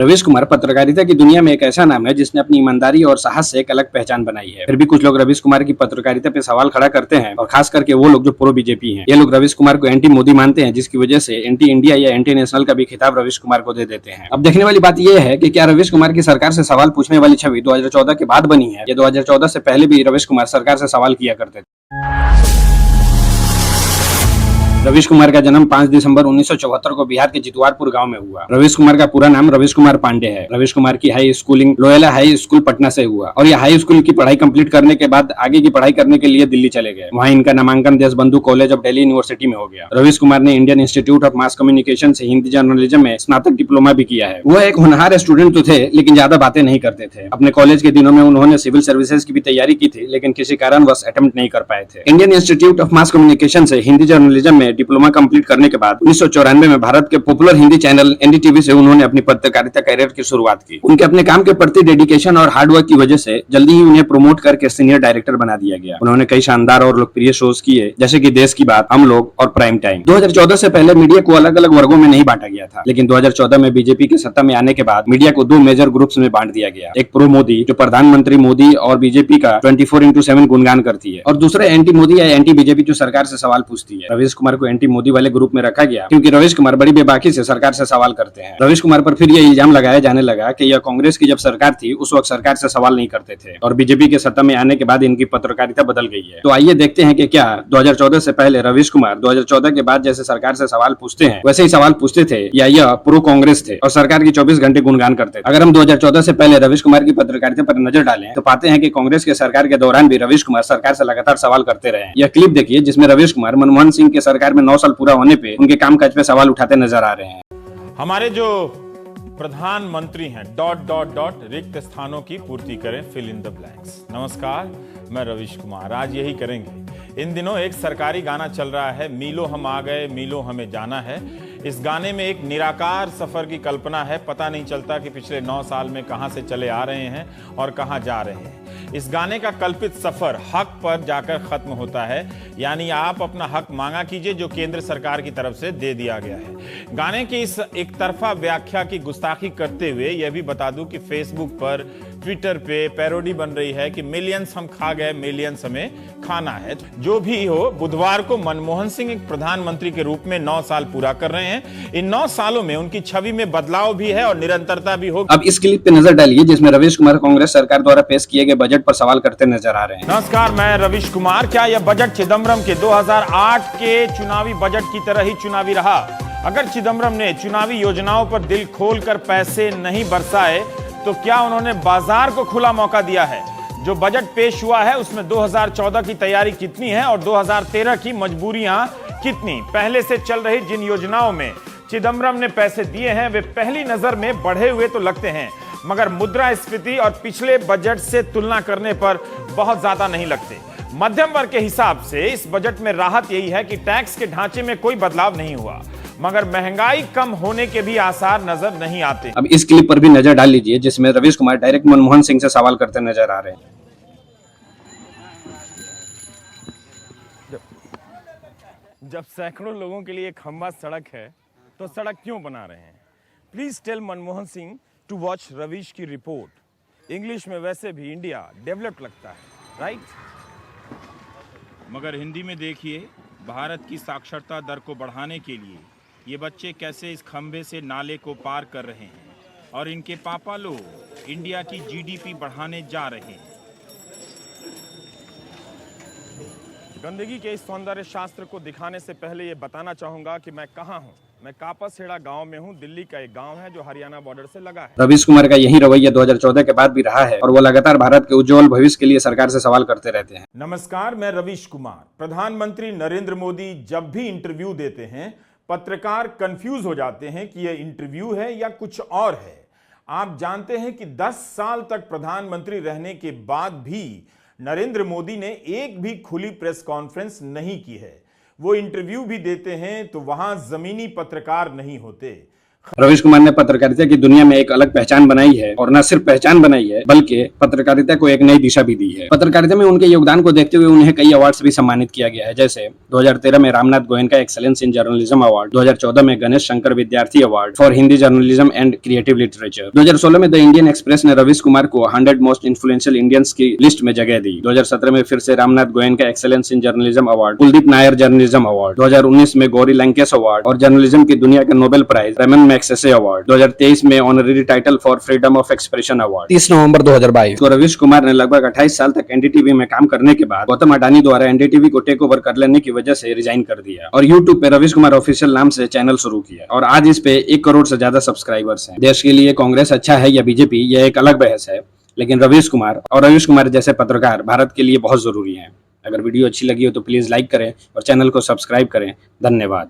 रवीश कुमार पत्रकारिता की दुनिया में एक ऐसा नाम है जिसने अपनी ईमानदारी और साहस से एक अलग पहचान बनाई है। फिर भी कुछ लोग रवीश कुमार की पत्रकारिता पे सवाल खड़ा करते हैं और खास करके वो लोग जो प्रो बीजेपी हैं। ये लोग रवीश कुमार को एंटी मोदी मानते हैं, जिसकी वजह से एंटी इंडिया या एंटी नेशनल का भी खिताब रवीश कुमार को दे देते हैं। अब देखने वाली बात यह है कि क्या रवीश कुमार की सरकार से सवाल पूछने वाली छवि 2014 के बाद बनी है या 2014 से पहले भी रवीश कुमार सरकार से सवाल किया करते थे। रवीश कुमार का जन्म 5 दिसंबर 1974 को बिहार के जितवारपुर गांव में हुआ। रवीश कुमार का पूरा नाम रवीश कुमार पांडे है। रवीश कुमार की high schooling Loyola high school Patna से हुआ और यह हाई स्कूल की पढ़ाई कंप्लीट करने के बाद आगे की पढ़ाई करने के लिए दिल्ली चले गए। वहां इनका नामांकन Deshbandhu college of Delhi university में हो गया। रवीश कुमार ने Indian institute of mass communication से हिंदी जर्नलिज्म में स्नातक डिप्लोमा भी किया है। वह एक होनहार स्टूडेंट तो थे, लेकिन ज्यादा बातें नहीं करते थे। अपने कॉलेज के दिनों में उन्होंने सिविल सर्विसेज की भी तैयारी की थी, लेकिन किसी कारणवश अटेम्प्ट नहीं कर पाए थे। Indian institute of mass communication से हिंदी जर्नलिज्म में डिप्लोमा कंप्लीट करने के बाद 1994 में भारत के पॉपुलर हिंदी चैनल एनडीटीवी से उन्होंने अपनी पत्रकारिता कैरियर की शुरुआत की। उनके अपने काम के प्रति डेडिकेशन और हार्डवर्क की वजह से जल्दी ही उन्हें प्रमोट करके सीनियर डायरेक्टर बना दिया गया। उन्होंने कई शानदार और लोकप्रिय शोज किए, जैसे कि देश की बात, हम लोग और प्राइम टाइम। 2014 से पहले मीडिया को अलग अलग वर्गों में नहीं बांटा गया था, लेकिन 2014 में बीजेपी के सत्ता में आने के बाद मीडिया को 2 मेजर ग्रुप्स में बांट दिया गया। एक प्रो मोदी, जो प्रधानमंत्री मोदी और बीजेपी का 24/7 गुणगान करती है, और दूसरे एंटी मोदी या एंटी बीजेपी, जो सरकार से सवाल पूछती है। रवीश कुमार को एंटी मोदी वाले ग्रुप में रखा गया क्योंकि रवीश कुमार बड़ी बेबाकी से सरकार से सवाल करते हैं। रवीश कुमार पर फिर यह इल्जाम लगाया जाने लगा कि यह कांग्रेस की जब सरकार थी उस वक्त सरकार से सवाल नहीं करते थे, और बीजेपी के सत्ता में आने के बाद इनकी पत्रकारिता बदल गई है। तो आइए देखते हैं कि क्या 2014 से पहले रवीश कुमार 2014 के बाद जैसे सरकार से सवाल पूछते हैं वैसे ही सवाल पूछते थे, या यह प्रो कांग्रेस थे और सरकार की 24 घंटे गुणगान करते थे। अगर हम 2014 से पहले रवीश कुमार की पत्रकारिता पर नजर डालें तो पाते हैं कि कांग्रेस के सरकार के दौरान भी रवीश कुमार सरकार से लगातार सवाल करते रहे। यह क्लिप देखिए जिसमें रवीश कुमार मनमोहन सिंह के सरकार में 9 साल पूरा होने पे उनके कामकाज पे सवाल उठाते नजर आ रहे हैं। हमारे जो प्रधानमंत्री हैं ... रिक्त स्थानों की पूर्ति करें, फिल इन द ब्लैंक्स। नमस्कार, मैं रवीश कुमार। आज यही करेंगे। इन दिनों एक सरकारी गाना चल रहा है, मीलों हम आ गए, मीलों हमें जाना है। इस गाने में एक निराकार सफर की कल्पना है। पता नहीं चलता कि पिछले 9 साल में कहां से चले आ रहे हैं और कहां जा रहे हैं। इस गाने का कल्पित सफर हक पर जाकर खत्म होता है, यानी आप अपना हक मांगा कीजिए जो केंद्र सरकार की तरफ से दे दिया गया है। गाने की इस एक तरफा व्याख्या की गुस्ताखी करते हुए यह भी बता दूं कि फेसबुक पर, ट्विटर पे पैरोडी बन रही है कि मिलियंस हम खा गए, मिलियंस हमें खाना है। जो भी हो, बुधवार को मनमोहन सिंह एक प्रधानमंत्री के रूप में 9 साल पूरा कर रहे हैं। इन 9 सालों में उनकी छवि में बदलाव भी है और निरंतरता भी होगी। अब इस क्लिप पे नजर डालिए जिसमें रवीश कुमार कांग्रेस सरकार द्वारा पेश किए गए बजट पर सवाल करते नजर आ रहे हैं। नमस्कार, मैं रवीश कुमार। क्या यह बजट चिदम्बरम के 2008 के चुनावी बजट की तरह ही चुनावी रहा? अगर चिदम्बरम ने चुनावी योजनाओं पर दिल खोलकर पैसे नहीं बरसाए तो क्या उन्होंने बाजार को खुला मौका दिया है? जो बजट पेश हुआ है उसमें 2014 की तैयारी कितनी है और 2013 की मजबूरियां कितनी? पहले से चल रही जिन योजनाओं में चिदम्बरम ने पैसे दिए हैं वे पहली नजर में बढ़े हुए तो लगते हैं, मगर मुद्रास्फीति और पिछले बजट से तुलना करने पर बहुत ज्यादा नहीं लगते। मध्यम वर्ग के हिसाब से इस बजट में राहत यही है कि टैक्स के ढांचे में कोई बदलाव नहीं हुआ, मगर महंगाई कम होने के भी आसार नजर नहीं आते। अब इस क्लिप पर भी नजर डाल लीजिए जिसमें रवीश कुमार डायरेक्ट मनमोहन सिंह से सवाल करते नजर आ रहे हैं। जब सैकड़ों लोगों के लिए एक खंबा सड़क है तो सड़क क्यों बना रहे हैं? Please tell Manmohan Singh to watch Ravish की रिपोर्ट। इंग्लिश में वैसे भी इंडिया डेवलप्ड लगता है, राइट? मगर हिंदी में देखिए, भारत की साक्षरता दर को बढ़ाने के लिए ये बच्चे कैसे इस खंबे से नाले को पार कर रहे हैं और इनके पापा लोग इंडिया की जीडीपी बढ़ाने जा रहे हैं। गंदगी के इस सौंदर्य शास्त्र को दिखाने से पहले ये बताना चाहूंगा कि मैं कहां हूं। मैं कापासेड़ा गांव में हूं। दिल्ली का एक गांव है जो हरियाणा बॉर्डर से लगा है। रवीश कुमार का यही रवैया 2014 के बाद भी रहा है और वो लगातार भारत के उज्जवल भविष्य के लिए सरकार से सवाल करते रहते हैं। नमस्कार, मैं रवीश कुमार। प्रधानमंत्री नरेंद्र मोदी जब भी इंटरव्यू देते हैं पत्रकार कंफ्यूज हो जाते हैं कि यह इंटरव्यू है या कुछ और है। आप जानते हैं कि 10 साल तक प्रधानमंत्री रहने के बाद भी नरेंद्र मोदी ने एक भी खुली प्रेस कॉन्फ्रेंस नहीं की है। वो इंटरव्यू भी देते हैं तो वहां जमीनी पत्रकार नहीं होते। रवीश कुमार ने पत्रकारिता की दुनिया में एक अलग पहचान बनाई है और न सिर्फ पहचान बनाई है बल्कि पत्रकारिता को एक नई दिशा भी दी है। पत्रकारिता में उनके योगदान को देखते हुए उन्हें कई अवार्ड्स भी सम्मानित किया गया है, जैसे 2013 में Ramnath Goenka excellence in journalism award, 2014 में गणेश शंकर विद्यार्थी award for Hindi journalism and creative literature, 2016 में द इंडियन एक्सप्रेस ने रवीश कुमार को 100 मोस्ट इन्फ्लुएंशियल इंडियंस की लिस्ट में जगह दी, 2017 में फिर से Ramnath Goenka excellence in journalism award, Kuldip Nayar journalism award, 2019 में गौरी लंकेश अवार्ड और जर्नलिज्म की दुनिया का Nobel prize Ramon Magsaysay award, 2023 में honorary title for freedom of expression award. 30 नवंबर 2022 तो रवीश कुमार ने लगभग 28 साल तक एनडीटीवी में काम करने के बाद गौतम अडानी द्वारा एनडीटीवी को टेक ओवर कर लेने की वजह से रिजाइन कर दिया और यूट्यूब पे रवीश कुमार ऑफिशियल नाम से चैनल शुरू किया और आज इस पे 1 करोड़ से ज्यादा सब्सक्राइबर्स हैं। देश के लिए कांग्रेस अच्छा है या बीजेपी, यह एक अलग बहस है, लेकिन रवीश कुमार जैसे पत्रकार भारत के लिए बहुत जरूरी हैं। अगर वीडियो अच्छी लगी हो तो प्लीज लाइक करें और चैनल को सब्सक्राइब करें। धन्यवाद।